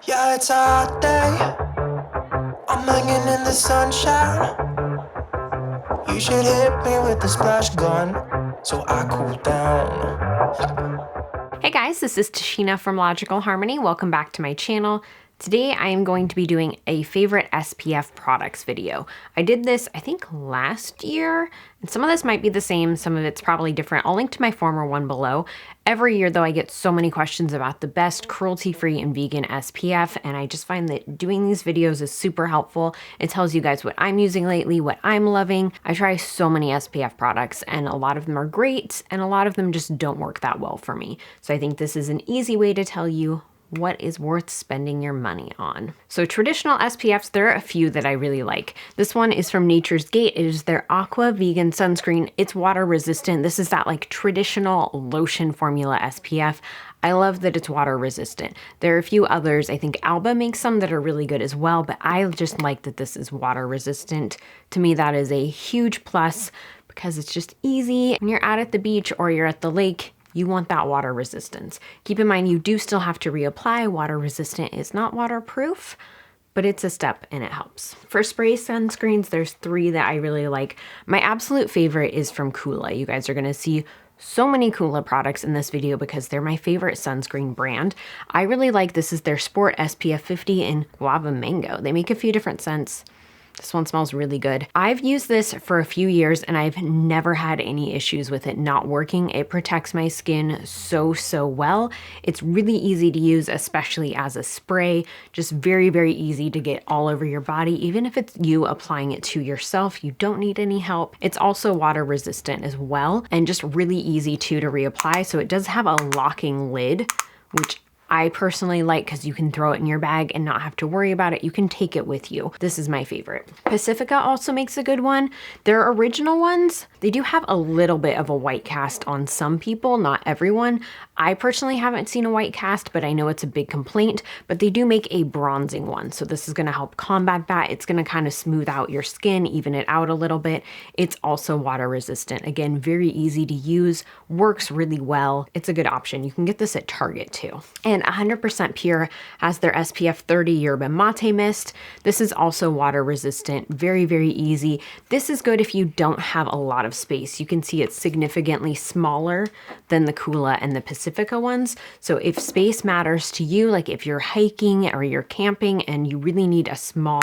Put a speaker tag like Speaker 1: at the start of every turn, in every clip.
Speaker 1: Yeah, it's a hot day. I'm hanging in the sunshine. You should hit me with the splash gun so I cool down.
Speaker 2: Hey guys, this is Tashina from Logical Harmony. Welcome back to my channel. Today I am going to be doing a favorite SPF products video. I did this, I think, last year, and some of this might be the same, some of it's probably different. I'll link to my former one below. Every year though, I get so many questions about the best cruelty-free and vegan SPF, and I just find that doing these videos is super helpful. It tells you guys what I'm using lately, what I'm loving. I try so many SPF products, and a lot of them are great, and a lot of them just don't work that well for me. So I think this is an easy way to tell you what is worth spending your money on. So traditional SPFs, there are a few that I really like. This one is from Nature's Gate. It is their Aqua Vegan Sunscreen. It's water resistant. This is that like traditional lotion formula SPF. I love that it's water resistant. There are a few others. I think Alba makes some that are really good as well, but I just like that this is water resistant. To me, that is a huge plus because it's just easy. When you're out at the beach or you're at the lake, you want that water resistance. Keep in mind, you do still have to reapply. Water resistant is not waterproof, but it's a step and it helps. For spray sunscreens, there's three that I really like. My absolute favorite is from Kula. You guys are gonna see so many Kula products in this video because they're my favorite sunscreen brand. I really like, this is their Sport SPF 50 in Guava Mango. They make a few different scents. This one smells really good. I've used this for a few years and I've never had any issues with it not working. It protects my skin so well. It's really easy to use, especially as a spray. Just very easy to get all over your body. Even if it's you applying it to yourself, you don't need any help. It's also water resistant as well, and just really easy to reapply. So it does have a locking lid, which I personally like because you can throw it in your bag and not have to worry about it. You can take it with you. This is my favorite. Pacifica also makes a good one. Their original ones, they do have a little bit of a white cast on some people, not everyone. I personally haven't seen a white cast, but I know it's a big complaint, but they do make a bronzing one. So this is gonna help combat that. It's gonna kind of smooth out your skin, even it out a little bit. It's also water resistant. Again, very easy to use, works really well. It's a good option. You can get this at Target too. And 100% Pure has their SPF 30 Yerba Mate Mist. This is also water resistant, very easy. This is good if you don't have a lot of space. You can see it's significantly smaller than the Kula and the Pacifica ones. So if space matters to you, like if you're hiking or you're camping and you really need a small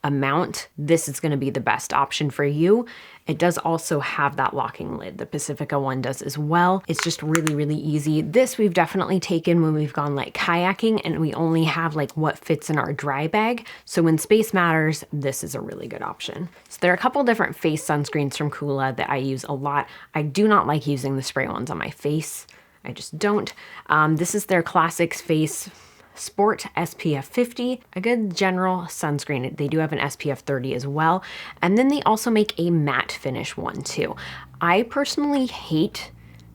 Speaker 2: amount, this is gonna be the best option for you. It does also have that locking lid. The Pacifica one does as well. It's just really easy. This we've definitely taken when we've gone like kayaking and we only have like what fits in our dry bag. So when space matters, this is a really good option. So there are a couple different face sunscreens from Kula that I use a lot. I do not like using the spray ones on my face. I just don't. This is their Classics Face Sport SPF 50, a good general sunscreen. They do have an SPF 30 as well. And then they also make a matte finish one too. I personally hate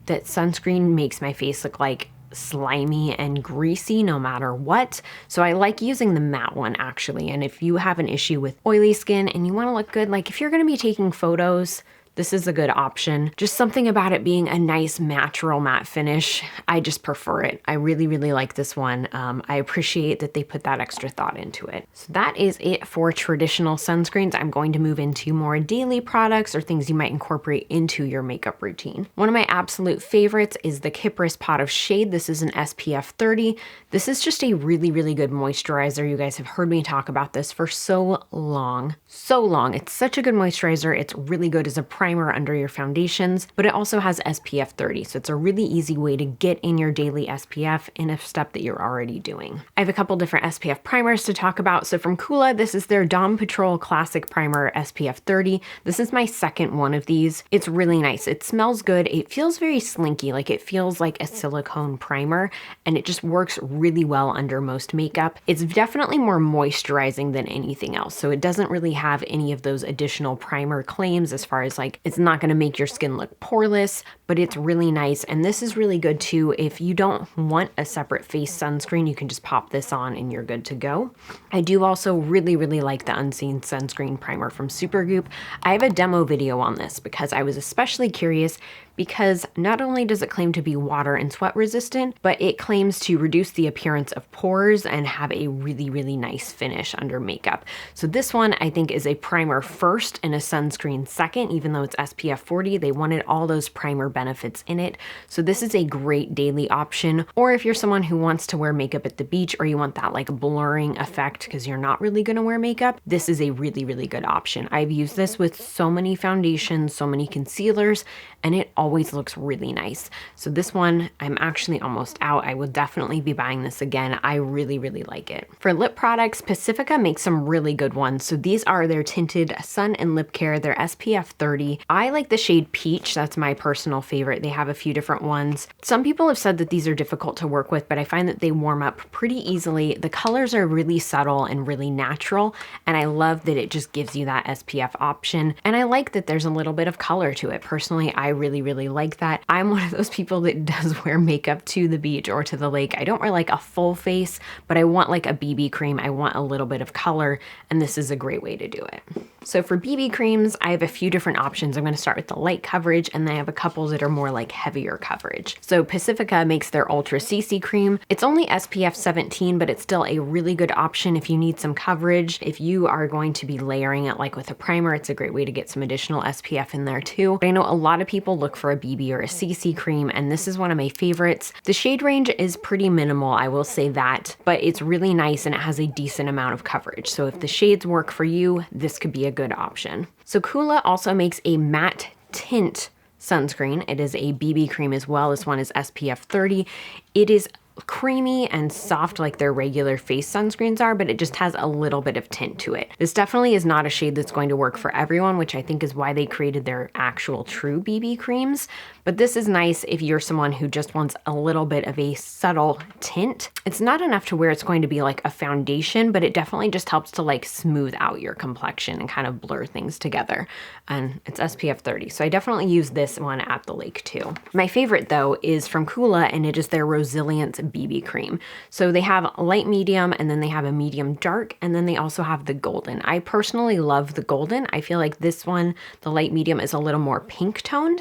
Speaker 2: that sunscreen makes my face look like slimy and greasy no matter what. So I like using the matte one actually. And if you have an issue with oily skin and you want to look good, like if you're going to be taking photos, this is a good option. Just something about it being a nice natural matte finish. I just prefer it. I really like this one. I appreciate that they put that extra thought into it. So that is it for traditional sunscreens. I'm going to move into more daily products or things you might incorporate into your makeup routine. One of my absolute favorites is the Kypris Pot of Shade. This is an SPF 30. This is just a really good moisturizer. You guys have heard me talk about this for so long. It's such a good moisturizer. It's really good as a primer under your foundations, but it also has SPF 30. So it's a really easy way to get in your daily SPF in a step that you're already doing. I have a couple different SPF primers to talk about. So from Kula, this is their Dom Patrol Classic Primer SPF 30. This is my second one of these. It's really nice. It smells good. It feels very slinky, like it feels like a silicone primer, and it just works really well under most makeup. It's definitely more moisturizing than anything else. So it doesn't really have any of those additional primer claims as far as like, it's not gonna make your skin look poreless, but it's really nice. And this is really good too. If you don't want a separate face sunscreen, you can just pop this on and you're good to go. I do also really like the Unseen Sunscreen Primer from Supergoop. I have a demo video on this because I was especially curious because not only does it claim to be water and sweat resistant, but it claims to reduce the appearance of pores and have a really, really nice finish under makeup. So this one I think is a primer first and a sunscreen second, even though it's SPF 40, they wanted all those primer benefits in it. So this is a great daily option, or if you're someone who wants to wear makeup at the beach or you want that like blurring effect because you're not really gonna wear makeup, this is a really, really good option. I've used this with so many foundations, so many concealers, and it always looks really nice. So this one, I'm actually almost out. I will definitely be buying this again. I really, really like it. For lip products, Pacifica makes some really good ones. So these are their tinted sun and lip care, their SPF 30. I like the shade Peach. That's my personal favorite. They have a few different ones. Some people have said that these are difficult to work with, but I find that they warm up pretty easily. The colors are really subtle and really natural, and I love that it just gives you that SPF option. And I like that there's a little bit of color to it. Personally, I really, really like that. I'm one of those people that does wear makeup to the beach or to the lake. I don't wear like a full face, but I want like a BB cream. I want a little bit of color, and this is a great way to do it. So for BB creams, I have a few different options. I'm going to start with the light coverage, and then I have a couple that are more like heavier coverage. So Pacifica makes their Ultra CC cream. It's only SPF 17, but it's still a really good option if you need some coverage. If you are going to be layering it like with a primer, it's a great way to get some additional SPF in there too. But I know a lot of people look for a BB or a CC cream, and this is one of my favorites. The shade range is pretty minimal, I will say that, but it's really nice and it has a decent amount of coverage. So if the shades work for you, this could be a good option. So Kula also makes a matte tint sunscreen. It is a BB cream as well. This one is SPF 30. It is creamy and soft like their regular face sunscreens are, but it just has a little bit of tint to it. This definitely is not a shade that's going to work for everyone, which I think is why they created their actual true BB creams. But this is nice if you're someone who just wants a little bit of a subtle tint. It's not enough to where it's going to be like a foundation, but it definitely just helps to like smooth out your complexion and kind of blur things together. And it's SPF 30. So I definitely use this one at the lake too. My favorite though is from Kula, and it is their Resilience BB cream. So they have a light medium, and then they have a medium dark, and then they also have the golden. I personally love the golden. I feel like this one, the light medium, is a little more pink toned,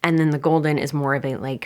Speaker 2: and then the golden is more of a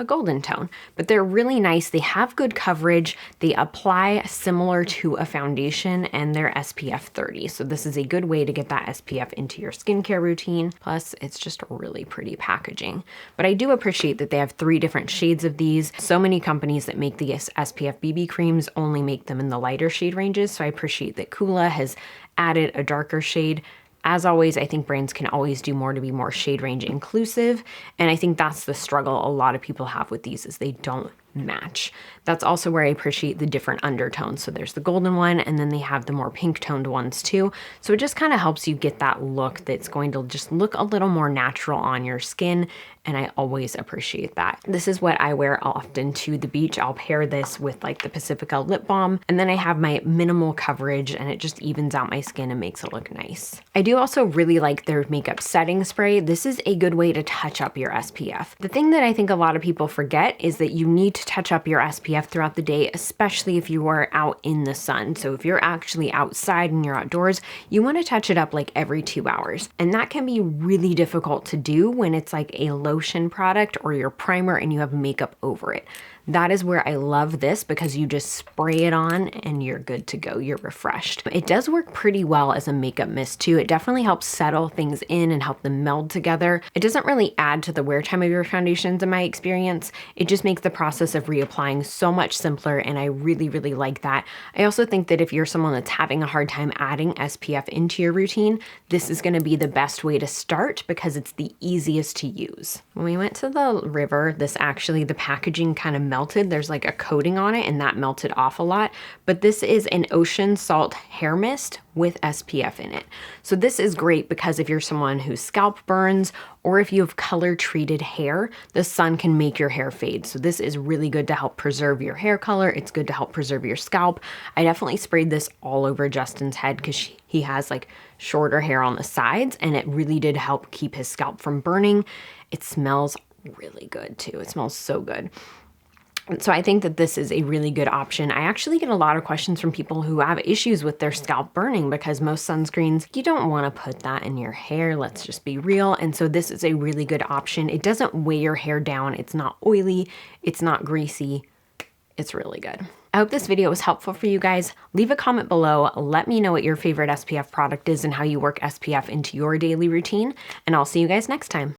Speaker 2: golden tone, but they're really nice. They have good coverage. They apply similar to a foundation, and they're SPF 30. So this is a good way to get that SPF into your skincare routine. Plus it's just really pretty packaging. But I do appreciate that they have 3 different shades of these. So many companies that make these SPF BB creams only make them in the lighter shade ranges. So I appreciate that Kula has added a darker shade. As always, I think brands can always do more to be more shade range inclusive. And I think that's the struggle a lot of people have with these, is they don't match. That's also where I appreciate the different undertones. So there's the golden one, and then they have the more pink toned ones too. So it just kind of helps you get that look that's going to just look a little more natural on your skin. And I always appreciate that. This is what I wear often to the beach. I'll pair this with like the Pacifica lip balm, and then I have my minimal coverage, and it just evens out my skin and makes it look nice. I do also really like their makeup setting spray. This is a good way to touch up your SPF. The thing that I think a lot of people forget is that you need to touch up your SPF throughout the day, especially if you are out in the sun. So if you're actually outside and you're outdoors, you want to touch it up like every 2 hours. And that can be really difficult to do when it's like a lotion product or your primer and you have makeup over it. That is where I love this, because you just spray it on and you're good to go. You're refreshed. It does work pretty well as a makeup mist too. It definitely helps settle things in and help them meld together. It doesn't really add to the wear time of your foundations in my experience. It just makes the process of reapplying so much simpler, and I really, really like that. I also think that if you're someone that's having a hard time adding SPF into your routine, this is gonna be the best way to start because it's the easiest to use. When we went to the river, the packaging kind of melted. There's like a coating on it, and that melted off a lot. But this is an ocean salt hair mist with SPF in it. So this is great because if you're someone whose scalp burns, or if you have color treated hair, the sun can make your hair fade. So this is really good to help preserve your hair color. It's good to help preserve your scalp. I definitely sprayed this all over Justin's head because he has like shorter hair on the sides, and it really did help keep his scalp from burning. It smells really good too. It smells so good. So I think that this is a really good option. I actually get a lot of questions from people who have issues with their scalp burning because most sunscreens, you don't want to put that in your hair. Let's just be real. And so this is a really good option. It doesn't weigh your hair down. It's not oily. It's not greasy. It's really good. I hope this video was helpful for you guys. Leave a comment below. Let me know what your favorite SPF product is and how you work SPF into your daily routine. And I'll see you guys next time.